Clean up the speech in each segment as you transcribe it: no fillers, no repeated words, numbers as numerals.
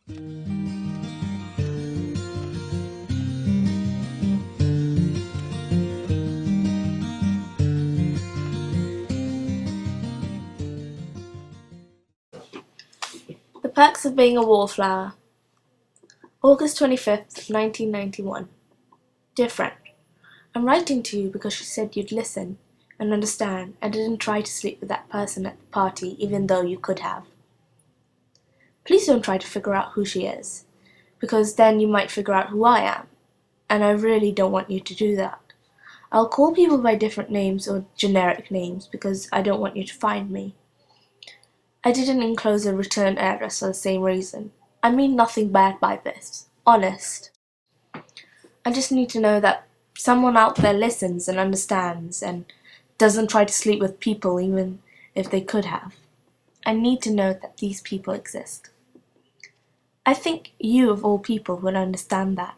The Perks of Being a Wallflower. August 25th, 1991. Dear friend, I'm writing to you because you said you'd listen and understand and didn't try to sleep with that person at the party even though you could have. Please don't try to figure out who she is, because then you might figure out who I am, and I really don't want you to do that. I'll call people by different names or generic names because I don't want you to find me. I didn't enclose a return address for the same reason. I mean nothing bad by this. Honest. I just need to know that someone out there listens and understands and doesn't try to sleep with people even if they could have. I need to know that these people exist. I think you of all people would understand that,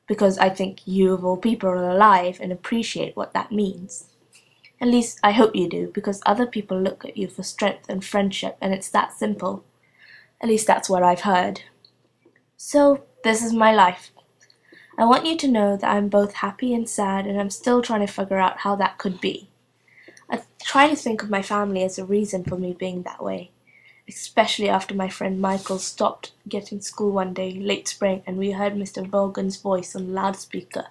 because I think you of all people are alive and appreciate what that means. At least I hope you do, because other people look at you for strength and friendship, and it's that simple. At least that's what I've heard. So, this is my life. I want you to know that I'm both happy and sad, and I'm still trying to figure out how that could be. I try to think of my family as a reason for me being that way, especially after my friend Michael stopped getting school one day, late spring, and we heard Mr. Vaughan's voice on the loudspeaker.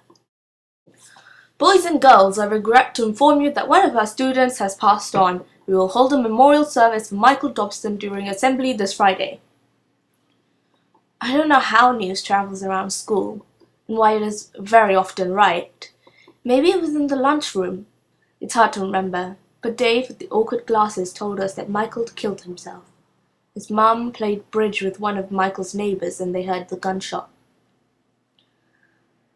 Boys and girls, I regret to inform you that one of our students has passed on. We will hold a memorial service for Michael Dobson during assembly this Friday. I don't know how news travels around school, and why it is very often right. Maybe it was in the lunchroom. It's hard to remember, but Dave with the awkward glasses told us that Michael killed himself. His mum played bridge with one of Michael's neighbors and they heard the gunshot.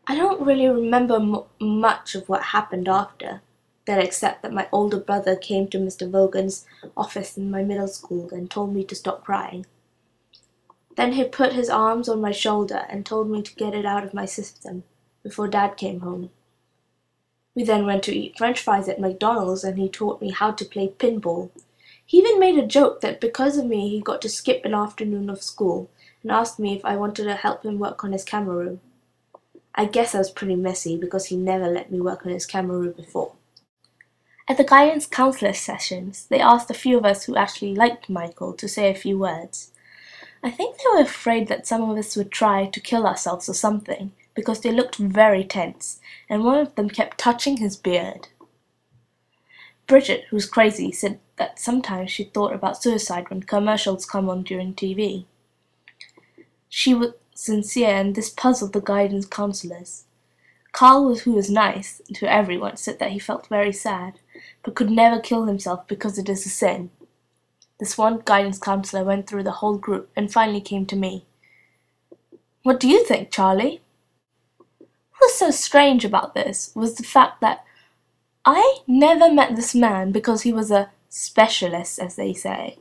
I don't really remember much of what happened after that, except that my older brother came to Mr. Vaughan's office in my middle school and told me to stop crying. Then he put his arms on my shoulder and told me to get it out of my system before Dad came home. We then went to eat French fries at McDonald's and he taught me how to play pinball. He even made a joke that because of me he got to skip an afternoon of school and asked me if I wanted to help him work on his camera room. I guess I was pretty messy because he never let me work on his camera room before. At the guidance counselor sessions, they asked a few of us who actually liked Michael to say a few words. I think they were afraid that some of us would try to kill ourselves or something, because they looked very tense, and one of them kept touching his beard. Bridget, who's crazy, said that sometimes she thought about suicide when commercials come on during TV. She was sincere, and this puzzled the guidance counselors. Carl, who was nice to everyone, said that he felt very sad, but could never kill himself because it is a sin. This one guidance counselor went through the whole group and finally came to me. What do you think, Charlie? What was so strange about this was the fact that I never met this man because he was a specialist, as they say,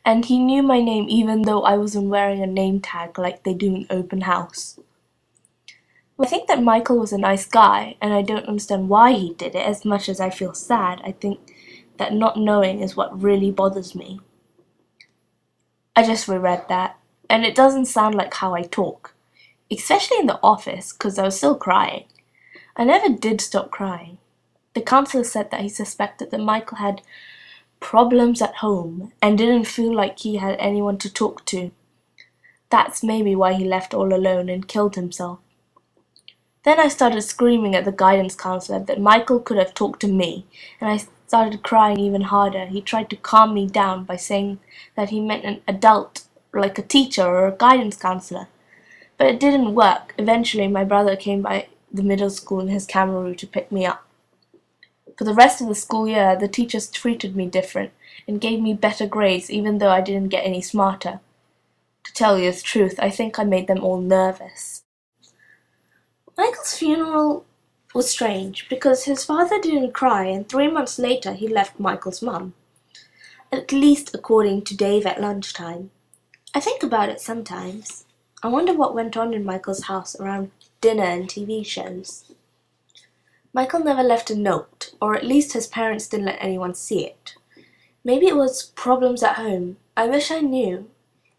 and he knew my name even though I wasn't wearing a name tag like they do in open house. I think that Michael was a nice guy, and I don't understand why he did it as much as I feel sad. I think that not knowing is what really bothers me. I just reread that, and it doesn't sound like how I talk, especially in the office, because I was still crying. I never did stop crying. The counselor said that he suspected that Michael had problems at home and didn't feel like he had anyone to talk to. That's maybe why he left all alone and killed himself. Then I started screaming at the guidance counselor that Michael could have talked to me, and I started crying even harder. He tried to calm me down by saying that he meant an adult, like a teacher or a guidance counselor. But it didn't work. Eventually my brother came by the middle school in his Camaro to pick me up. For the rest of the school year, the teachers treated me different and gave me better grades even though I didn't get any smarter. To tell you the truth, I think I made them all nervous. Michael's funeral was strange because his father didn't cry, and 3 months later he left Michael's mum. At least according to Dave at lunchtime. I think about it sometimes. I wonder what went on in Michael's house around dinner and TV shows. Michael never left a note, or at least his parents didn't let anyone see it. Maybe it was problems at home. I wish I knew.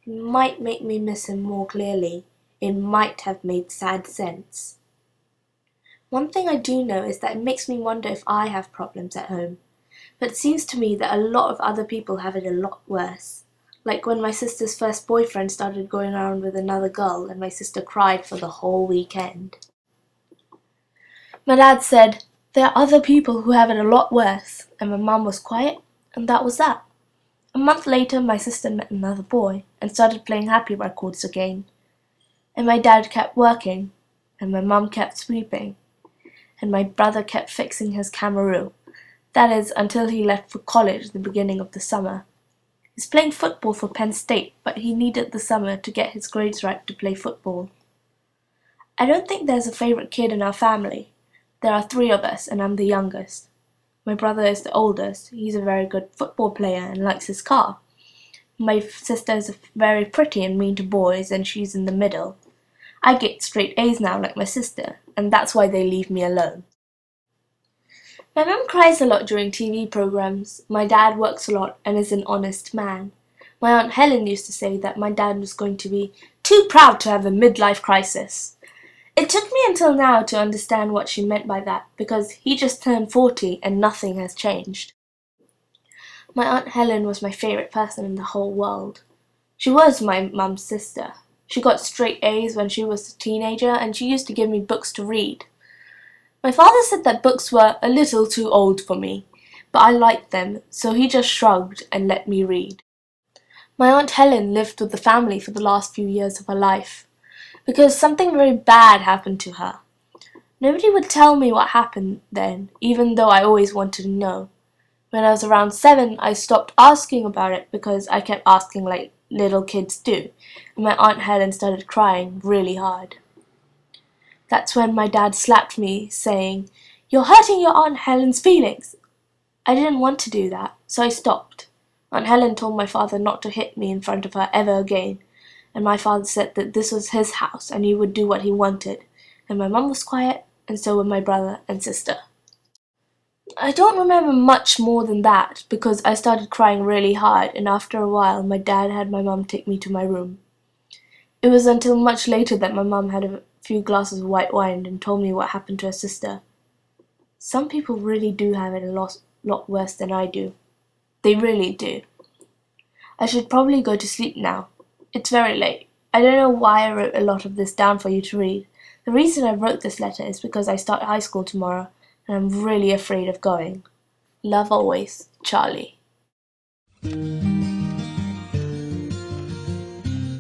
It might make me miss him more clearly. It might have made sad sense. One thing I do know is that it makes me wonder if I have problems at home. But it seems to me that a lot of other people have it a lot worse. Like when my sister's first boyfriend started going around with another girl and my sister cried for the whole weekend. My dad said, "There are other people who have it a lot worse," and my mum was quiet, and that was that. A month later, my sister met another boy and started playing happy records again. And my dad kept working, and my mum kept sweeping, and my brother kept fixing his Camaroo. That is, until he left for college at the beginning of the summer. He's playing football for Penn State, but he needed the summer to get his grades right to play football. I don't think there's a favorite kid in our family. There are 3 of us, and I'm the youngest. My brother is the oldest. He's a very good football player and likes his car. My sister is very pretty and mean to boys, and she's in the middle. I get straight A's now like my sister, and that's why they leave me alone. My mum cries a lot during TV programs. My dad works a lot and is an honest man. My Aunt Helen used to say that my dad was going to be too proud to have a midlife crisis. It took me until now to understand what she meant by that, because he just turned 40 and nothing has changed. My Aunt Helen was my favorite person in the whole world. She was my mum's sister. She got straight A's when she was a teenager, and she used to give me books to read. My father said that books were a little too old for me, but I liked them, so he just shrugged and let me read. My Aunt Helen lived with the family for the last few years of her life, because something very bad happened to her. Nobody would tell me what happened then, even though I always wanted to know. When I was around 7, I stopped asking about it because I kept asking like little kids do, and my Aunt Helen started crying really hard. That's when my dad slapped me, saying, "You're hurting your Aunt Helen's feelings." I didn't want to do that, so I stopped. Aunt Helen told my father not to hit me in front of her ever again, and my father said that this was his house and he would do what he wanted, and my mum was quiet, and so were my brother and sister. I don't remember much more than that because I started crying really hard, and after a while my dad had my mum take me to my room. It was until much later that my mum had a few glasses of white wine and told me what happened to her sister. Some people really do have it a lot worse than I do. They really do. I should probably go to sleep now. It's very late. I don't know why I wrote a lot of this down for you to read. The reason I wrote this letter is because I start high school tomorrow, and I'm really afraid of going. Love always, Charlie.